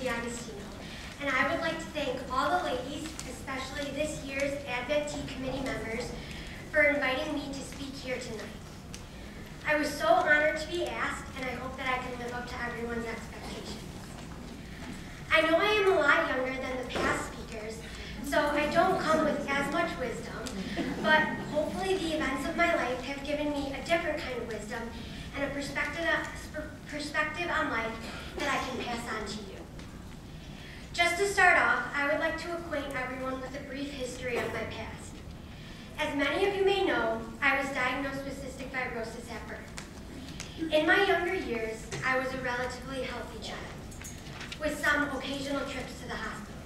and I would like to thank all the ladies, especially this year's Advent Tea Committee members, for inviting me to speak here tonight. I was so honored to be asked, and I hope that I can live up to everyone's expectations. I know I am a lot younger than the past speakers, so I don't come with as much wisdom, but hopefully the events of my life have given me a different kind of wisdom and a perspective on life that I can pass on to you. Just to start off, I would like to acquaint everyone with a brief history of my past. As many of you may know, I was diagnosed with cystic fibrosis at birth. In my younger years, I was a relatively healthy child, with some occasional trips to the hospital.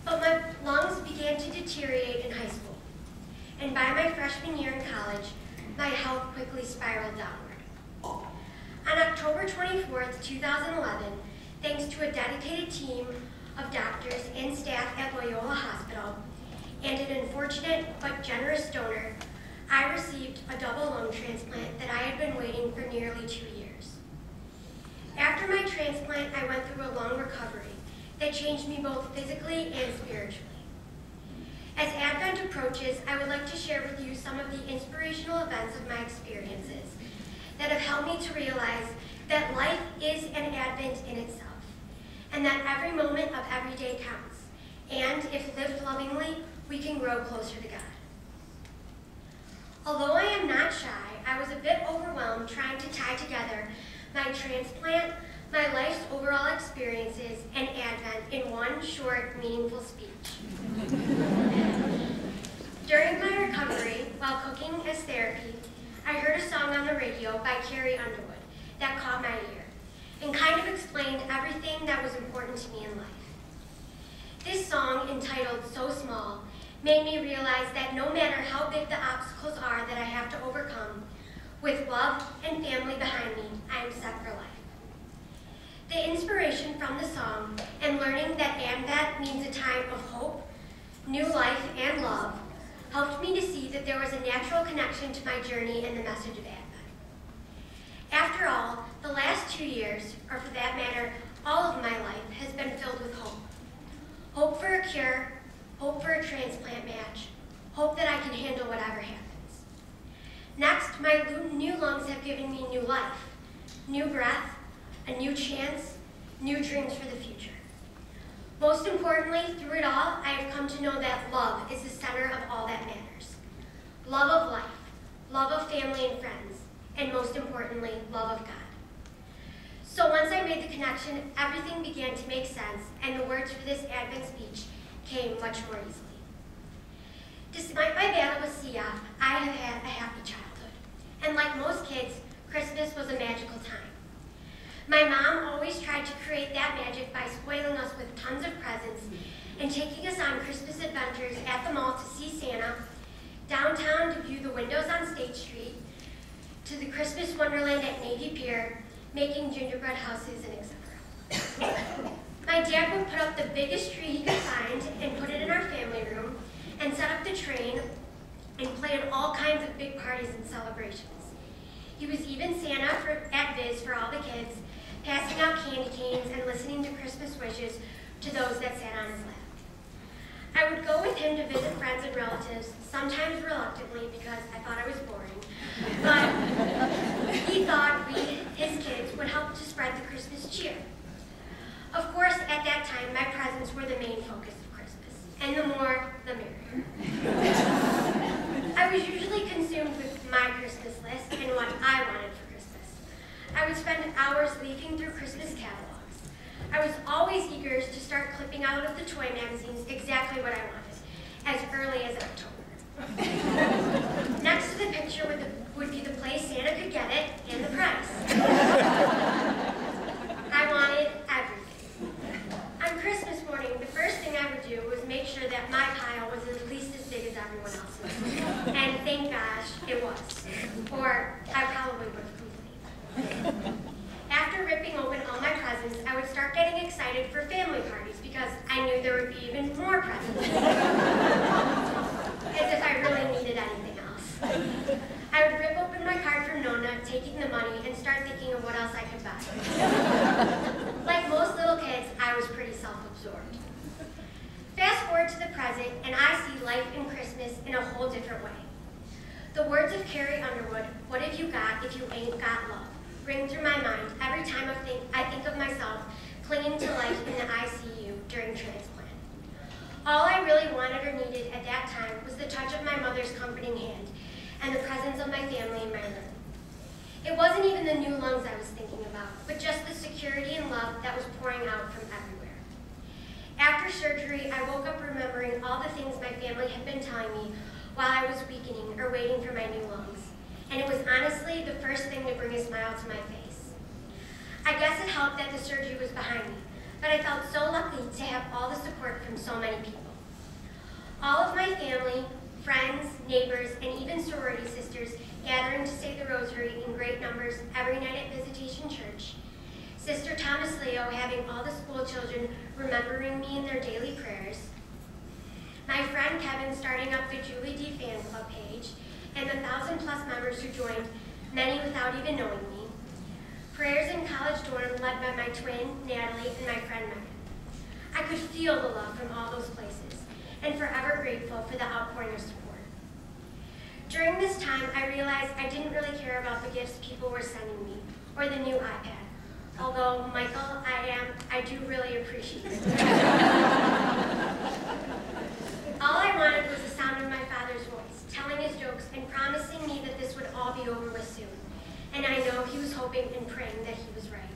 But my lungs began to deteriorate in high school, and by my freshman year in college, my health quickly spiraled downward. On October 24th, 2011, thanks to a dedicated team of doctors and staff at Loyola Hospital and an unfortunate but generous donor, I received a double lung transplant that I had been waiting for nearly 2 years. After my transplant, I went through a long recovery that changed me both physically and spiritually. As Advent approaches, I would like to share with you some of the inspirational events of my experiences that have helped me to realize that life is an Advent in itself, and that every moment of every day counts, and if lived lovingly, we can grow closer to God. Although I am not shy, I was a bit overwhelmed trying to tie together my transplant, my life's overall experiences, and Advent in one short, meaningful speech. During my recovery, while cooking as therapy, I heard a song on the radio by Carrie Underwood that caught my ear and kind of explained everything that was important to me in life. This song, entitled So Small, made me realize that no matter how big the obstacles are that I have to overcome, with love and family behind me, I am set for life. The inspiration from the song and learning that Advent means a time of hope, new life, and love helped me to see that there was a natural connection to my journey and the message of Advent. After all, the last 2 years, or for that matter, all of my life, has been filled with hope. Hope for a cure, hope for a transplant match, hope that I can handle whatever happens. Next, my new lungs have given me new life, new breath, a new chance, new dreams for the future. Most importantly, through it all, I have come to know that love is the center of all that matters. Love of life, love of family and friends, and most importantly, love of God. So once I made the connection, everything began to make sense, and the words for this Advent speech came much more easily. Despite my battle with CF, I have had a happy childhood, and like most kids, Christmas was a magical time. My mom always tried to create that magic by spoiling us with tons of presents and taking us on Christmas adventures at the mall to see Santa, downtown to view the windows on State Street, to the Christmas Wonderland at Navy Pier, making gingerbread houses, and etc. My dad would put up the biggest tree he could find and put it in our family room and set up the train and plan all kinds of big parties and celebrations. He was even Santa at Viz for all the kids, passing out candy canes and listening to Christmas wishes to those that sat on his lap. I would go with him to visit friends and relatives, sometimes reluctantly because I thought I was boring, but he thought we, his kids, would help to spread the Christmas cheer. Of course, at that time, my presents were the main focus of Christmas, and the more, the merrier. I was usually consumed with my Christmas list and what I wanted for Christmas. I would spend hours leafing through Christmas catalogs. I was always eager to start clipping out of the toy magazines exactly what I wanted, as early as October. Next to the picture would be the place Santa could get it and the price. I wanted everything. On Christmas morning, the first thing I would do was make sure that my pile was at least as big as everyone else's. And thank gosh, it was. Or I probably would have complained. After ripping open all my presents, I would start getting excited for family parties because I knew there would be even more presents. As if I really needed anything else. I would rip open my card from Nona, taking the money, and start thinking of what else I could buy. Like most little kids, I was absorbed. Fast forward to the present, and I see life and Christmas in a whole different way. The words of Carrie Underwood, "What have you got if you ain't got love?" ring through my mind every time I think of myself clinging to life in the ICU during transplant. All I really wanted or needed at that time was the touch of my mother's comforting hand and the presence of my family in my room. It wasn't even the new lungs I was thinking about, but just the security and love that was pouring out from everywhere. After surgery, I woke up remembering all the things my family had been telling me while I was weakening or waiting for my new lungs. And it was honestly the first thing to bring a smile to my face. I guess it helped that the surgery was behind me, but I felt so lucky to have all the support from so many people. All of my family, friends, neighbors, and even sorority sisters gathering to say the rosary in great numbers every night at Visitation Church. Sister Thomas Leo having all the school children remembering me in their daily prayers. My friend Kevin starting up the Julie D fan club page, and the 1,000+ members who joined, many without even knowing me. Prayers in college dorm led by my twin, Natalie, and my friend Megan. I could feel the love from all those places, and forever grateful for the outpouring of support. During this time, I realized I didn't really care about the gifts people were sending me, or the new iPad. Although, Michael, I do really appreciate it. All I wanted was the sound of my father's voice, telling his jokes and promising me that this would all be over with soon. And I know he was hoping and praying that he was right.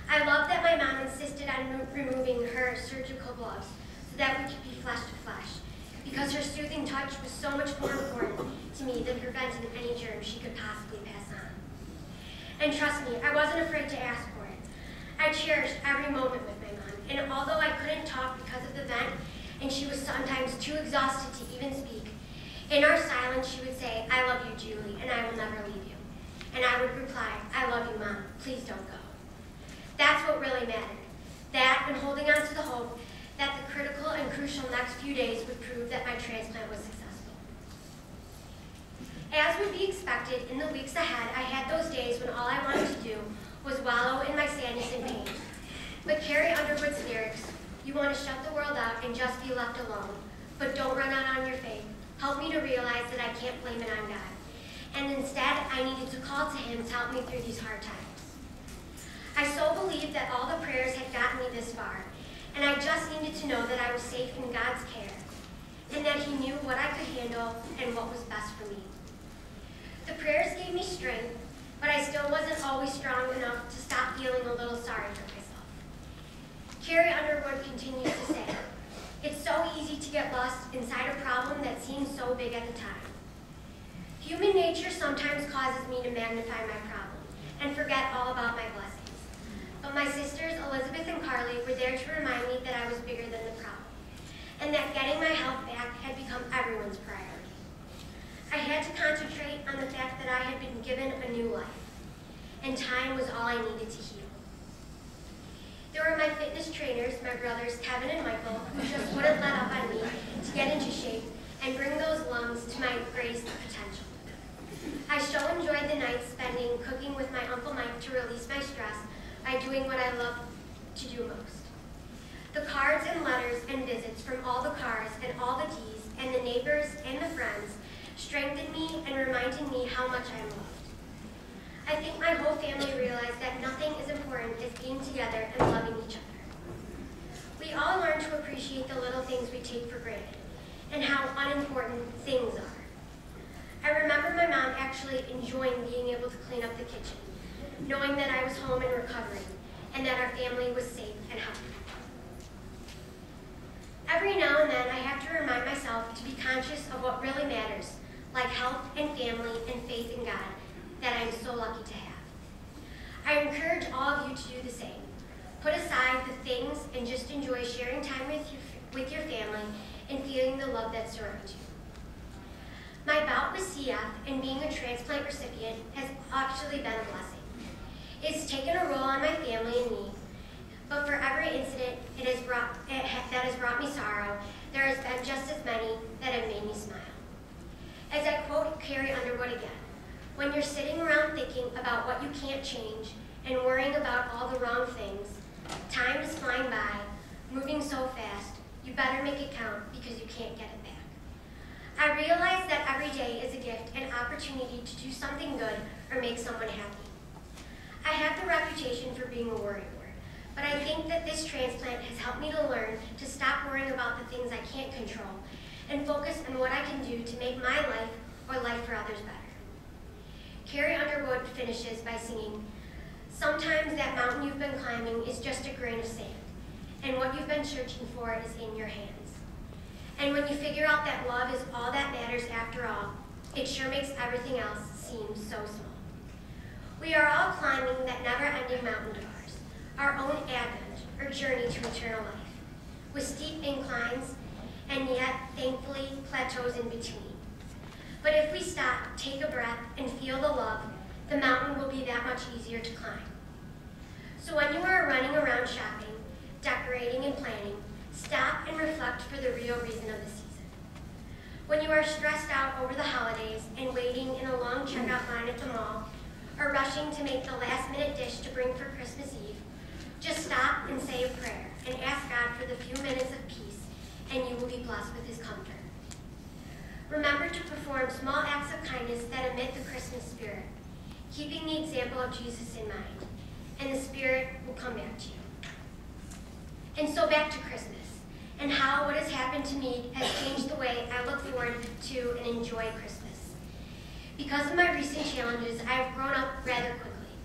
I love that my mom insisted on removing her surgical gloves so that we could be flesh to flesh, because her soothing touch was so much more important to me than preventing any germs she could possibly pass on. And trust me, I wasn't afraid to ask for it. I cherished every moment with my mom, and although I couldn't talk because of the vent, and she was sometimes too exhausted to even speak, in our silence she would say, "I love you, Julie, and I will never leave you." And I would reply, "I love you, Mom, please don't go." That's what really mattered. That and holding on to the hope that the critical and crucial next few days would prove that my transplant was successful. As would be expected, in the weeks ahead, I had those days when all I wanted to do was wallow in my sadness and pain. But Carrie Underwood's lyrics, "You want to shut the world out and just be left alone, but don't run out on your faith," helped me to realize that I can't blame it on God. And instead, I needed to call to him to help me through these hard times. I so believed that all the prayers had gotten me this far, and I just needed to know that I was safe in God's care, and that he knew what I could handle and what was best for me. The prayers gave me strength, but I still wasn't always strong enough to stop feeling a little sorry for myself. Carrie Underwood continues to say, "It's so easy to get lost inside a problem that seems so big at the time. Human nature sometimes causes me to magnify my problem and forget all about my blessings. But my sisters, Elizabeth and Carly, were there to remind me that I was bigger than the problem, and that getting my health back had become everyone's priority. I had to concentrate on the fact that I had been given a new life, and time was all I needed to heal. There were my fitness trainers, my brothers, Kevin and Michael, who just wouldn't let up on me to get into shape and bring those lungs to my greatest potential. I so enjoyed the nights spending cooking with my Uncle Mike to release my stress by doing what I love to do most. The cards and letters and visits from all the cars and all the teas and the neighbors and the friends strengthened me and reminded me how much I am loved. I think my whole family realized that nothing as important as being together and loving each other. We all learn to appreciate the little things we take for granted and how unimportant things are. I remember my mom actually enjoying being able to clean up the kitchen, knowing that I was home and recovering, and that our family was safe and healthy. Every now and then, I have to remind myself to be conscious of what really matters, like health and family and faith in God, that I am so lucky to have. I encourage all of you to do the same. Put aside the things and just enjoy sharing time with your family and feeling the love that surrounds you. My bout with CF and being a transplant recipient has actually been a blessing. It's taken a roll on my family and me, but for every incident that has brought me sorrow, there has been just as many that have made me smile. As I quote Carrie Underwood again, "When you're sitting around thinking about what you can't change and worrying about all the wrong things, time is flying by, moving better make it count because you can't get it back. I realize that every day is a gift and opportunity to do something good or make someone happy. I have the reputation for being a worrywart, but I think that this transplant has helped me to learn to stop worrying about the things I can't control and focus on what I can do to make my life or life for others better. Carrie Underwood finishes by singing, "Sometimes that mountain you've been climbing is just a grain of sand, and what you've been searching for is in your hands. And when you figure out that love is all that matters after all, it sure makes everything else seem so small." We are all climbing that never-ending mountain of ours, our own advent or journey to eternal life, with steep inclines and yet, thankfully, plateaus in between. But if we stop, take a breath, and feel the love, the mountain will be that much easier to climb. So when you are running around shopping, decorating, and planning, stop and reflect for the real reason of the season. When you are stressed out over the holidays and waiting in a long checkout line at the mall, or rushing to make the last-minute dish to bring for Christmas Eve, just stop and say a prayer and ask God for the few minutes of peace, and you will be blessed with His comfort. Remember to perform small acts of kindness that emit the Christmas spirit, keeping the example of Jesus in mind, and the Spirit will come back to you. And so back to Christmas, and how what has happened to me has changed the way I look forward to and enjoy Christmas. Because of my recent challenges, I have grown up rather quickly.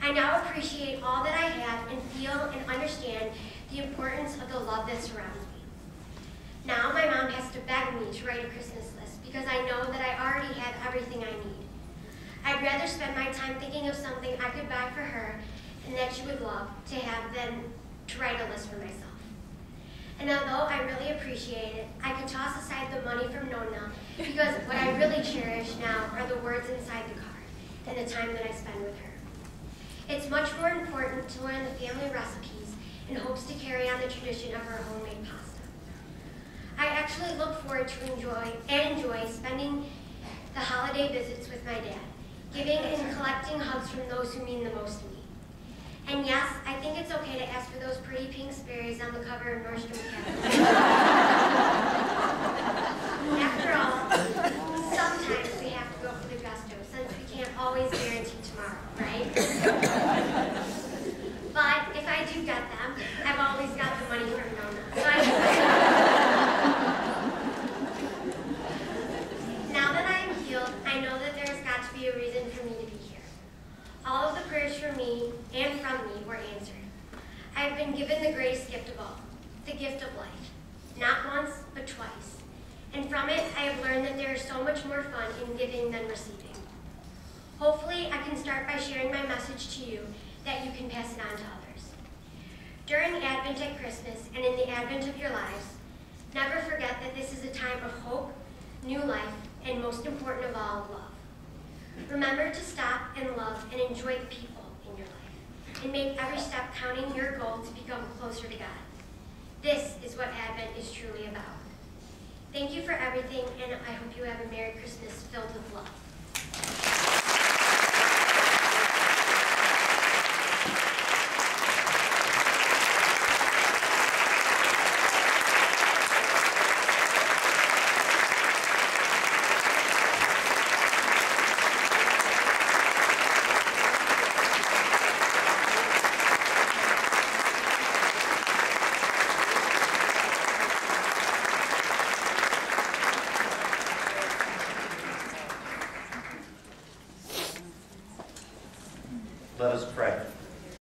I now appreciate all that I have and feel and understand the importance of the love that surrounds me. Now my mom has to beg me to write a Christmas list because I know that I already have everything I need. I'd rather spend my time thinking of something I could buy for her and that she would love to have than to write a list for myself. And although I really appreciate it, I could toss aside the money from Nona because what I really cherish now are the words inside the card and the time that I spend with her. It's much more important to learn the family recipes in hopes to carry on the tradition of her homemade pasta. I actually look forward to enjoy spending the holiday visits with my dad, giving and collecting hugs from those who mean the most to me. And yes, I think it's okay to ask for those pretty pink Sperry's on the cover of Nordstrom Catalog. After all, sometimes we have to go for the gusto, since we can't always guarantee tomorrow, right? But if I do get them, I've always got the money from Nona. Now that I am healed, I know that there's got to be a reason for me to be here. All of the prayers for me and from me were answered. I have been given the greatest gift of all, the gift of life. Not once, but twice. And from it, I have learned that there is so much more fun in giving than receiving. Hopefully, I can start by sharing my message to you that you can pass it on to others. During Advent at Christmas and in the Advent of your lives, never forget that this is a time of hope, new life, and most important of all, love. Remember to stop and love and enjoy the people in your life, and make every step counting your goal to become closer to God. This is what Advent is truly about. Thank you for everything, and I hope you have a Merry Christmas filled with love. Let us pray.